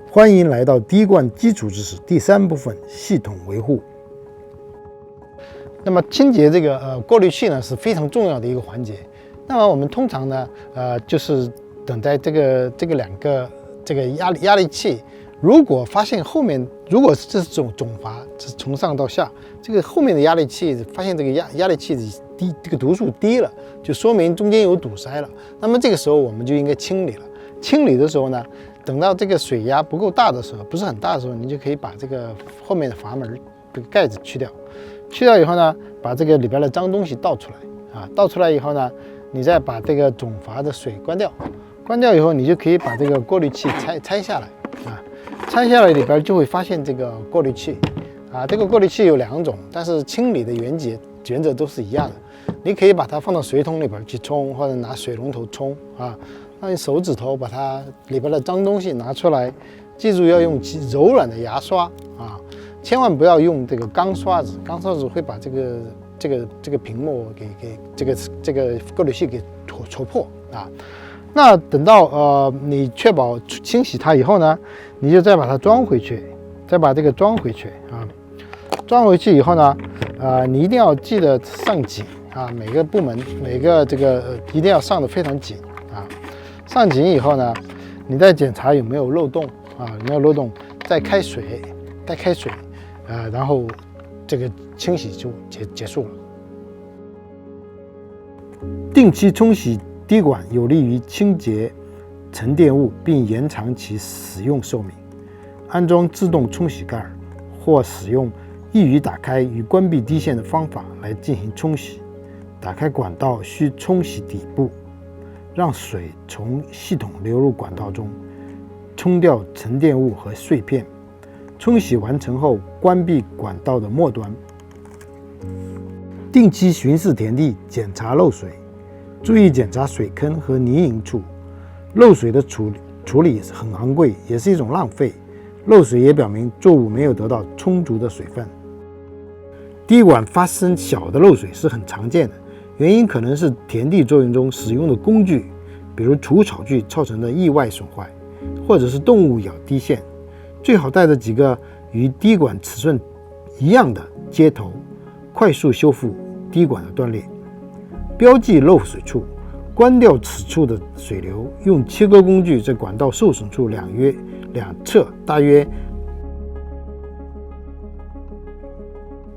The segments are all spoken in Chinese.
欢迎来到滴灌基础知识第3部分系统维护。那么清洁这个过滤器呢是非常重要的一个环节。那么我们通常呢就是等待这两个压力器，如果发现后面如果这是总阀是从上到下，这个后面的压力器发现这个压力器低，这个读数低了，就说明中间有堵塞了。那么这个时候我们就应该清理了。清理的时候呢，等到这个水压不够大的时候，不是很大的时候，你就可以把这个后面的阀门这个盖子去掉。去掉以后呢，把这个里边的脏东西倒出来啊，倒出来以后呢，你再把这个总阀的水关掉。关掉以后，你就可以把这个过滤器拆下来啊，拆下来里边就会发现这个过滤器啊。这个过滤器有2种，但是清理的原则都是一样的。你可以把它放到水桶里边去冲，或者拿水龙头冲啊。让你手指头把它里边的脏东西拿出来，记住要用柔软的牙刷啊，千万不要用这个钢刷子，钢刷子会把这个屏幕给这个过滤器给戳破啊。那等到你确保清洗它以后呢，你就再把它装回去，再把这个装回去啊。装回去以后呢，你一定要记得上紧啊，每个部门每个一定要上得非常紧啊。上紧以后呢，你再检查有没有漏洞啊，有没有漏洞，再开水，然后这个清洗就结束了。定期冲洗滴管有利于清洁沉淀物，并延长其使用寿命。安装自动冲洗盖或使用易于打开与关闭滴线的方法来进行冲洗。打开管道需冲洗底部，让水从系统流入管道中，冲掉沉淀物和碎片。冲洗完成后，关闭管道的末端。定期巡视田地，检查漏水，注意检查水坑和泥泞处。漏水的处理很昂贵，也是一种浪费。漏水也表明作物没有得到充足的水分。滴管发生小的漏水是很常见的，原因可能是田地作业中使用的工具，比如除草具造成的意外损坏，或者是动物咬滴线。最好带着几个与滴管尺寸一样的接头，快速修复滴管的断裂。标记漏水处，关掉此处的水流，用切割工具在管道受损处两侧大约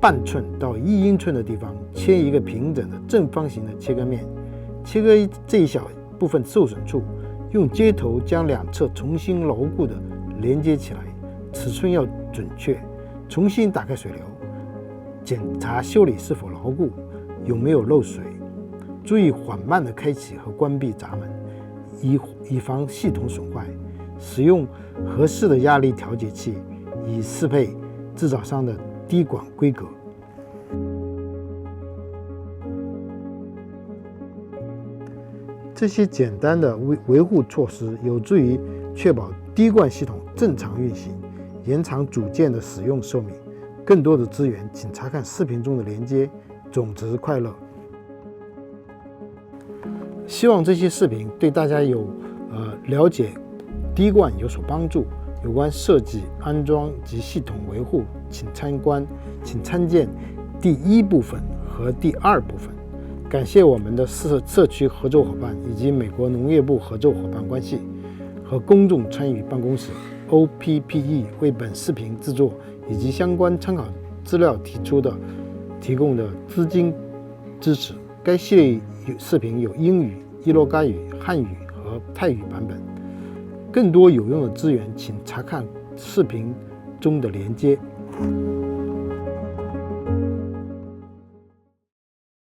半寸到1英寸的地方切一个平整的正方形的切割面，切割这一小部分受损处，用接头将2侧重新牢固的连接起来，尺寸要准确。重新打开水流，检查修理是否牢固，有没有漏水。注意缓慢的开启和关闭闸门，以防系统损坏。使用合适的压力调节器，以适配制造商的滴管规格。这些简单的维护措施有助于确保滴灌系统正常运行，延长组件的使用寿命。更多的资源请查看视频中的连接。种植快乐。希望这些视频对大家有了解滴灌有所帮助。有关设计、安装及系统维护，请参见第1部分和第2部分。感谢我们的社区合作伙伴以及美国农业部合作伙伴关系和公众参与办公室 OPPE 为本视频制作以及相关参考资料提供的资金支持。该系列视频有英语、伊洛嘎语、汉语和泰语版本。更多有用的资源，请查看视频中的连接。